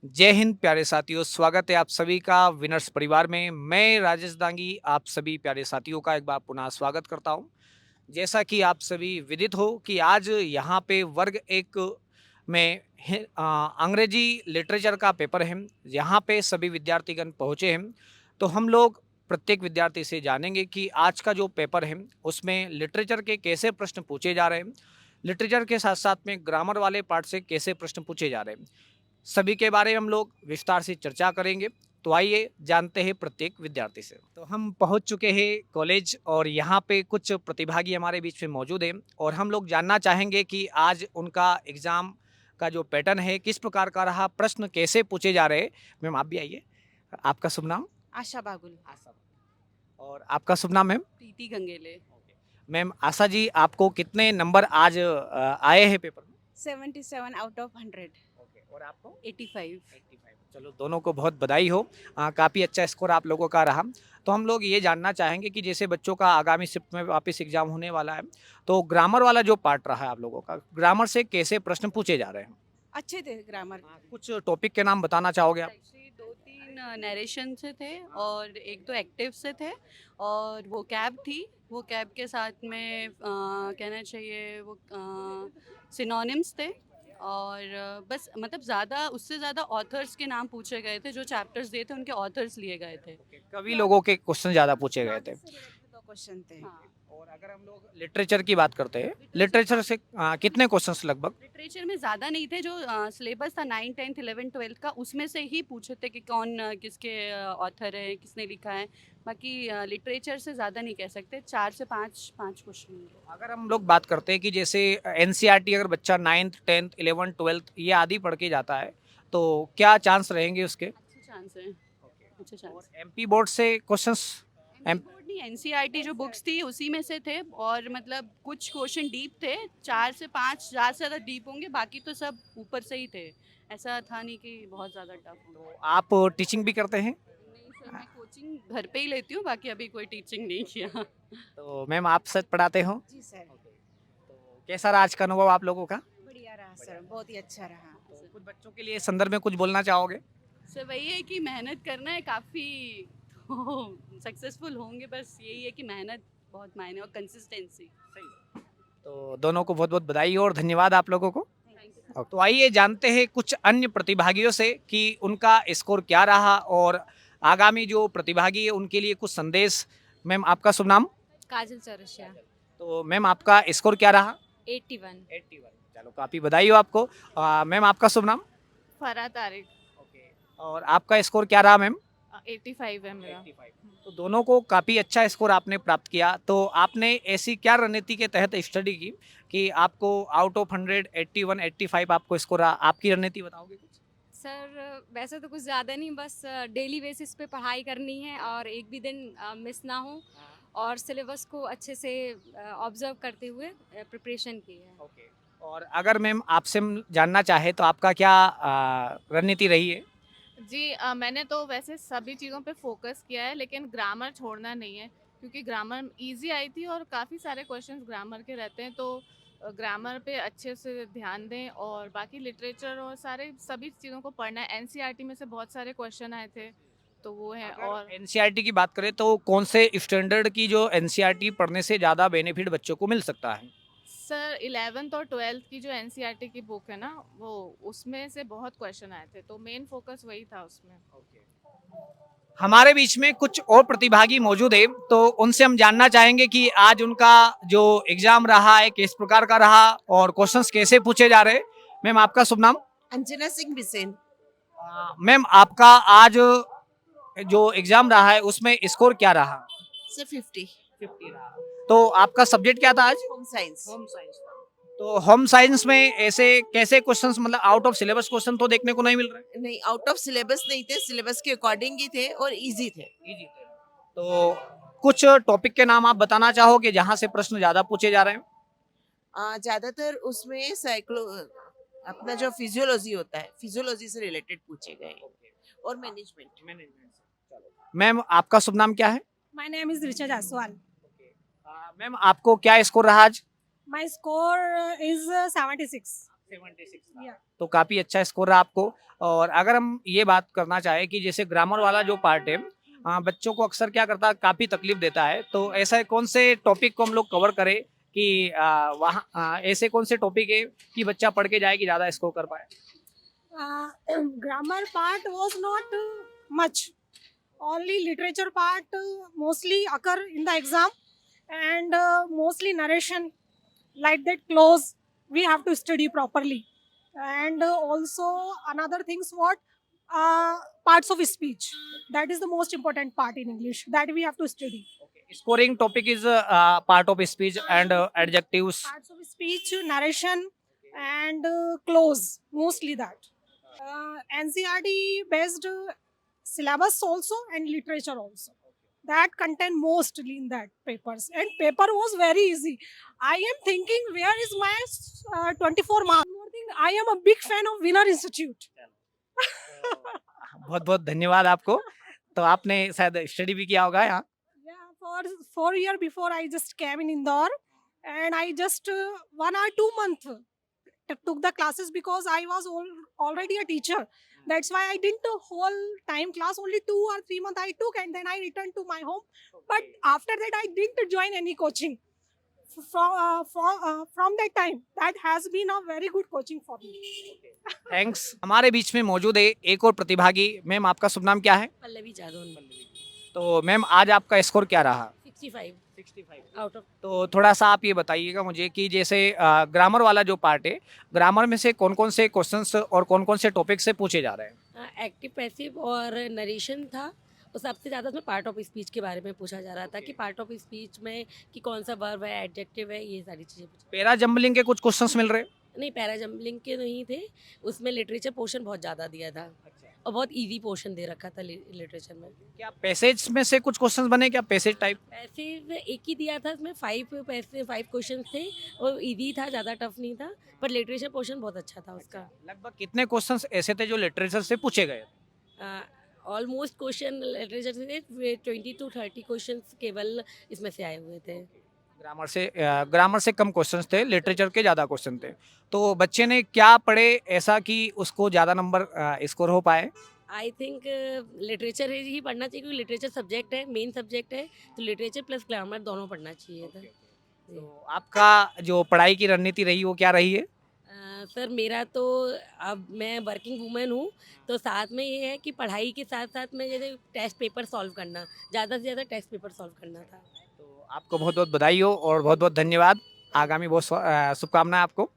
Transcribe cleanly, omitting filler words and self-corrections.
जय हिंद प्यारे साथियों, स्वागत है आप सभी का विनर्स परिवार में। मैं राजेश दांगी आप सभी प्यारे साथियों का एक बार पुनः स्वागत करता हूं। जैसा कि आप सभी विदित हो कि आज यहाँ पे वर्ग एक में अंग्रेजी लिटरेचर का पेपर है। यहाँ पे सभी विद्यार्थीगण पहुँचे हैं, तो हम लोग प्रत्येक विद्यार्थी से जानेंगे कि आज का जो पेपर है उसमें लिटरेचर के कैसे प्रश्न पूछे जा रहे हैं, लिटरेचर के साथ साथ में ग्रामर वाले पार्ट से कैसे प्रश्न पूछे जा रहे हैं, सभी के बारे में हम लोग विस्तार से चर्चा करेंगे। तो आइए जानते हैं प्रत्येक विद्यार्थी से। तो हम पहुंच चुके हैं कॉलेज और यहाँ पे कुछ प्रतिभागी हमारे बीच में मौजूद हैं और हम लोग जानना चाहेंगे कि आज उनका एग्ज़ाम का जो पैटर्न है किस प्रकार का रहा, प्रश्न कैसे पूछे जा रहे हैं। मैम आप भी आइए। आपका शुभ नाम? आशा बागुल। आशा। और आपका शुभ नाम मैम? प्रीति गंगेले। मैम आशा जी, आपको कितने नंबर आज आए हैं पेपर में? 77 आउट ऑफ 100। और आपको? 85। 85। चलो दोनों को बहुत बधाई हो। काफ़ी अच्छा स्कोर आप लोगों का रहा। तो हम लोग ये जानना चाहेंगे कि जैसे बच्चों का आगामी शिफ्ट में वापस एग्जाम होने वाला है, तो ग्रामर वाला जो पार्ट रहा है आप लोगों का, ग्रामर से कैसे प्रश्न पूछे जा रहे हैं? अच्छे थे ग्रामर। कुछ टॉपिक के नाम बताना चाहोगे आप? एक्चुअली दो तीन नरेशन से थे और एक दो एक्टिव से थे और वो कैब थी। वो कैब के साथ में कहना चाहिए वो सिनोनिम्स थे और बस मतलब ज़्यादा उससे ज़्यादा ऑथर्स के नाम पूछे गए थे। जो चैप्टर्स दिए थे उनके ऑथर्स लिए गए थे। कवि लोगों के क्वेश्चन ज़्यादा पूछे गए थे। दो क्वेश्चन थे। हाँ। और अगर हम लोग लिटरेचर की बात करते हैं, लिटरेचर से कितने क्वेश्चंस लगभग? लिटरेचर में ज़्यादा नहीं थे। जो सिलेबस था 9, 10, 11, 12 का, उसमें से ही पूछे थे कि कौन किसके ऑथर है, किसने लिखा है। बाकी लिटरेचर से ज़्यादा नहीं कह सकते। 4 से 5 क्वेश्चन होंगे। अगर हम लोग बात करते हैं कि जैसे एनसीईआरटी अगर बच्चा 9th 10th 11th 12th ये आदि पढ़ के जाता है, तो क्या चांस रहेंगे उसके? अच्छे चांस है। अच्छे और चांस। एमपी बोर्ड से क्वेश्चंस? एमपी बोर्ड नहीं, एनसीईआरटी जो बुक्स थी उसी में से थे और मतलब कुछ क्वेश्चन डीप थे। 4 से 5 ज़्यादा से ज़्यादा डीप होंगे, बाकी तो सब ऊपर से ही थे। ऐसा था नहीं कि बहुत ज़्यादा टफ होंगे। तो आप टीचिंग भी करते हैं? नहीं सर, मैं कोचिंग घर पे ही लेती हूँ, बाकी अभी कोई टीचिंग नहीं किया। तो मैम आप सच पढ़ाते हो? जी सर। तो कैसा रहा आज का अनुभव आप लोगों का? बढ़िया रहा सर, बहुत ही अच्छा रहा। तो कुछ बच्चों के लिए संदर्भ में कुछ बोलना चाहोगे? सर वही है कि मेहनत करना है काफ़ी, तो सक्सेसफुल होंगे। बस यही है कि मेहनत बहुत मायने और कंसिस्टेंसी। तो दोनों को बहुत बहुत बधाई हो और धन्यवाद आप लोगों को। Thank you. तो आइए जानते हैं कुछ अन्य प्रतिभागियों से कि उनका स्कोर क्या रहा और आगामी जो प्रतिभागी है उनके लिए कुछ संदेश। मैम आपका शुभ नाम? काजल चौरसिया। तो मैम आपका स्कोर क्या रहा? 81। 81। चलो काफ़ी बधाई हो आपको। मैम आपका शुभ नाम? फरा तारिक। ओके। और आपका स्कोर क्या रहा मैम? 85 है मेरा। 85। तो दोनों को काफ़ी अच्छा स्कोर आपने प्राप्त किया। तो आपने ऐसी क्या रणनीति के तहत स्टडी की कि आपको आउट ऑफ 100 81 85 आपको स्कोर रहा? आपकी रणनीति बताओगे कुछ? सर वैसे तो कुछ ज़्यादा नहीं, बस डेली बेसिस पे पढ़ाई करनी है और एक भी दिन मिस ना हो और सिलेबस को अच्छे से ऑब्जर्व करते हुए प्रिपरेशन की है। ओके। और अगर मैम आपसे हम जानना चाहे तो आपका क्या रणनीति रही है? जी मैंने तो वैसे सभी चीज़ों पे फोकस किया है, लेकिन ग्रामर छोड़ना नहीं है क्योंकि ग्रामर इजी आई थी और काफ़ी सारे क्वेश्चंस ग्रामर के रहते हैं। तो ग्रामर पे अच्छे से ध्यान दें और बाकी लिटरेचर और सारे सभी चीज़ों को पढ़ना है। एनसीईआरटी में से बहुत सारे क्वेश्चन आए थे, तो वो है। और एनसीईआरटी की बात करें तो कौन से स्टैंडर्ड की जो एनसीईआरटी पढ़ने से ज़्यादा बेनिफिट बच्चों को मिल सकता है? सर 11th और 12th की जो एनसीईआरटी की बुक है ना, वो उसमें से बहुत क्वेश्चन आए थे, तो मेन फोकस वही था उसमें। हमारे बीच में कुछ और प्रतिभागी मौजूद है, तो उनसे हम जानना चाहेंगे कि आज उनका जो एग्जाम रहा है किस प्रकार का रहा और क्वेश्चंस कैसे पूछे जा रहे हैं। मैम आपका शुभ नाम? अंजना सिंह बिसेन। मैम आपका आज जो एग्जाम रहा है उसमें स्कोर क्या रहा? से 50। 50 रहा। तो आपका सब्जेक्ट क्या था आज? Home science. Home science. तो होम साइंस में ऐसे कैसे क्वेश्चंस, मतलब आउट ऑफ सिलेबस क्वेश्चन तो देखने को नहीं मिल रहे? नहीं, आउट ऑफ सिलेबस नहीं थे, सिलेबस के अकॉर्डिंग ही थे और इजी थे। इजी थे। तो कुछ टॉपिक के नाम आप बताना चाहोगे जहां से प्रश्न ज्यादा पूछे जा रहे हैं? ज्यादातर उसमें साइक्लो अपना जो फिजियोलॉजी होता है, फिजियोलॉजी से रिलेटेड पूछे गए और मैनेजमेंट। मैम आपका शुभ नाम क्या है? My name is Richa Jaswal. Ma'am आपको क्या स्कोर रहा आज? My score is 76. 76 Yeah. तो काफी अच्छा स्कोर रहा आपको। और अगर हम ये बात करना चाहें कि जैसे ग्रामर वाला जो पार्ट है, बच्चों को अक्सर क्या करता है, काफी तकलीफ देता है, तो ऐसा कौन से टॉपिक को हम लोग कवर करें कि वहाँ ऐसे कौन से टॉपिक है कि बच्चा पढ़ के जाए कि ज्यादा स्कोर कर पाए? Grammar part was not much. Only literature part mostly occur in the exam, and mostly narration like that close we have to study properly. And also another things what parts of speech, that is the most important part in English that we have to study. Scoring topic is part of speech and adjectives. Parts of speech, narration, and close, mostly that. NCRT based syllabus also and literature also. That contain mostly in that papers, and paper was very easy. I am thinking where is my 24 marks. One more thing, I am a big fan of Winner Institute. बहुत बहुत धन्यवाद आपको। तो आपने शायद study भी किया होगा यहाँ। Yeah, for 4 year before I just came in Indore, and I just 1 or 2 month took the classes because I was already a teacher. That's why I didn't the whole time class, only 2 or 3 months I took, and then I returned to my home. But after that I didn't join any coaching. From that time, that has been a very good coaching for me. Thanks. हमारे बीच में मौजूद है एक और प्रतिभागी। Ma'am, आपका शुभ नाम क्या है? पल्लवी जादौन। तो मैम, आज आपका स्कोर क्या रहा? 65 आउट ऑफ। तो थोड़ा सा आप ये बताइएगा मुझे कि जैसे ग्रामर वाला जो पार्ट है, ग्रामर में से कौन कौन से क्वेश्चंस और कौन कौन से टॉपिक से पूछे जा रहे हैं? एक्टिव पैसिव और नरेशन था, और सबसे ज़्यादा उसमें पार्ट ऑफ स्पीच के बारे में पूछा जा रहा था कि पार्ट ऑफ स्पीच में कि कौन सा वर्ब है, एडजेक्टिव है, ये सारी चीज़ें पूछी। पैरा जम्बलिंग के कुछ क्वेश्चंस मिल रहे हैं? नहीं, पैरा जम्बलिंग के नहीं थे, उसमें लिटरेचर पोर्शन बहुत ज़्यादा दिया था और बहुत इजी पोर्शन दे रखा था लिटरेचर में। क्या पैसेज में से कुछ क्वेश्चंस बने क्या, पैसेज टाइप? पैसिव एक ही दिया था, उसमें 5 क्वेश्चन थे और इजी था, ज़्यादा टफ नहीं था, पर लिटरेचर पोर्शन बहुत अच्छा था उसका। लगभग कितने क्वेश्चंस ऐसे थे जो लिटरेचर से पूछे गए? ऑलमोस्ट क्वेश्चन लिटरेचर से 20 to 30 क्वेश्चन केवल इसमें से आए हुए थे। ग्रामर से कम क्वेश्चंस थे, लिटरेचर के ज़्यादा क्वेश्चन थे। तो बच्चे ने क्या पढ़े ऐसा कि उसको ज़्यादा नंबर स्कोर हो पाए? आई थिंक लिटरेचर ही पढ़ना चाहिए, क्योंकि लिटरेचर सब्जेक्ट है, मेन सब्जेक्ट है, तो लिटरेचर प्लस ग्रामर दोनों पढ़ना चाहिए था। तो आपका जो पढ़ाई की रणनीति रही वो क्या रही है? सर, मेरा तो अब मैं वर्किंग वूमेन हूँ, तो साथ में ये है कि पढ़ाई के साथ साथ में जैसे टेस्ट पेपर सॉल्व करना, ज़्यादा से ज़्यादा टेस्ट पेपर सॉल्व करना था। तो आपको बहुत बहुत बधाई हो और बहुत बहुत धन्यवाद। आगामी बहुत शुभकामनाएं आपको।